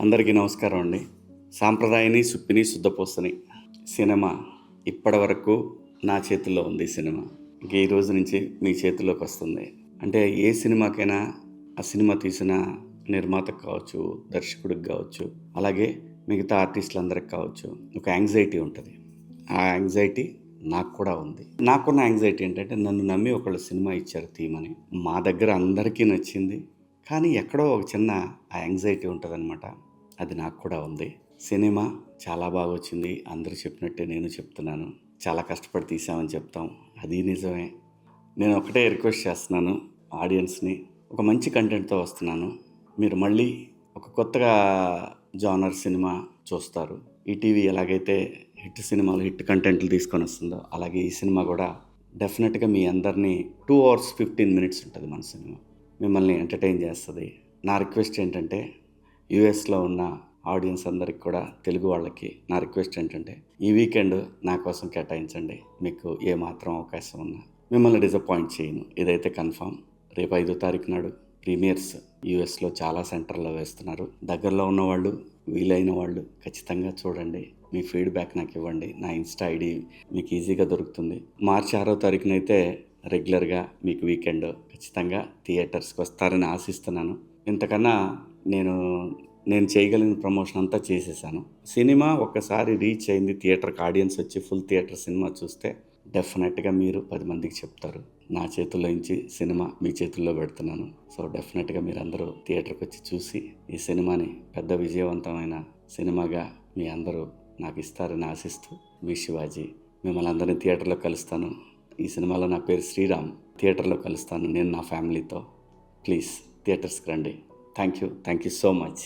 అందరికీ నమస్కారం అండి. సాంప్రదాయని, సుప్పిని, శుద్ధపూసని సినిమా ఇప్పటి వరకు నా చేతుల్లో ఉంది. సినిమా ఇంక ఈ రోజు నుంచి మీ చేతుల్లోకి వస్తుంది. అంటే ఏ సినిమాకైనా ఆ సినిమా తీసిన నిర్మాతకు కావచ్చు, దర్శకుడికి కావచ్చు, అలాగే మిగతా ఆర్టిస్టులందరికి కావచ్చు, ఒక యాంగ్జైటీ ఉంటుంది. ఆ యాంగ్జైటీ నాకు కూడా ఉంది. నాకున్న యాంగ్జైటీ ఏంటంటే, నన్ను నమ్మి ఒకళ్ళు సినిమా ఇచ్చారు తీయమని. మా దగ్గర అందరికీ నచ్చింది. కానీ ఎక్కడో ఒక చిన్న ఆ యాంగ్జైటీ ఉంటుందన్నమాట. అది నాకు కూడా ఉంది. సినిమా చాలా బాగా వచ్చింది. అందరూ చెప్పినట్టే నేను చెప్తున్నాను. చాలా కష్టపడి తీసామని చెప్తాం. అది నిజమే. నేను ఒకటే రిక్వెస్ట్ చేస్తున్నాను ఆడియన్స్ని. ఒక మంచి కంటెంట్తో వస్తున్నాను. మీరు మళ్ళీ ఒక కొత్తగా జానర్ సినిమా చూస్తారు. ఈటీవీ ఎలాగైతే హిట్ సినిమాలు, హిట్ కంటెంట్లు తీసుకొని వస్తుందో, అలాగే ఈ సినిమా కూడా డెఫినెట్గా మీ అందరినీ 2 hours 15 minutes ఉంటుంది మన సినిమా. మిమ్మల్ని ఎంటర్టైన్ చేస్తుంది. నా రిక్వెస్ట్ ఏంటంటే, యూఎస్లో ఉన్న ఆడియన్స్ అందరికి కూడా, తెలుగు వాళ్ళకి నా రిక్వెస్ట్ ఏంటంటే, ఈ వీకెండ్ నా కోసం కేటాయించండి. మీకు ఏమాత్రం అవకాశం ఉన్నా మిమ్మల్ని డిసప్పాయింట్ చేయను. ఇదైతే కన్ఫామ్. రేపు 5వ తారీఖు నాడు ప్రీమియర్స్ యూఎస్లో చాలా సెంటర్లో వేస్తున్నారు. దగ్గరలో ఉన్నవాళ్ళు, వీలైన వాళ్ళు ఖచ్చితంగా చూడండి. మీ ఫీడ్బ్యాక్ నాకు ఇవ్వండి. నా ఇన్స్టా ఐడి మీకు ఈజీగా దొరుకుతుంది. మార్చి 6వ తారీఖునైతే రెగ్యులర్గా మీకు వీకెండ్ ఖచ్చితంగా థియేటర్స్కి వస్తారని ఆశిస్తున్నాను. ఇంతకన్నా నేను చేయగలిగిన ప్రమోషన్ అంతా చేసేసాను. సినిమా ఒక్కసారి రీచ్ అయింది, థియేటర్కి ఆడియన్స్ వచ్చి ఫుల్ థియేటర్ సినిమా చూస్తే డెఫినెట్గా మీరు 10 మందికి చెప్తారు. నా చేతుల్లో నుంచి సినిమా మీ చేతుల్లో పెడుతున్నాను. సో డెఫినెట్గా మీరందరూ థియేటర్కి వచ్చి చూసి ఈ సినిమాని పెద్ద విజయవంతమైన సినిమాగా మీ అందరూ నాకు ఇస్తారని ఆశిస్తూ, మీ శివాజీ. మిమ్మల్ని అందరినీ థియేటర్లో కలుస్తాను. ఈ సినిమాలో నా పేరు శ్రీరామ్. థియేటర్లో కలుస్తాను నేను నా ఫ్యామిలీతో. ప్లీజ్ థియేటర్స్కి రండి. Thank you so much.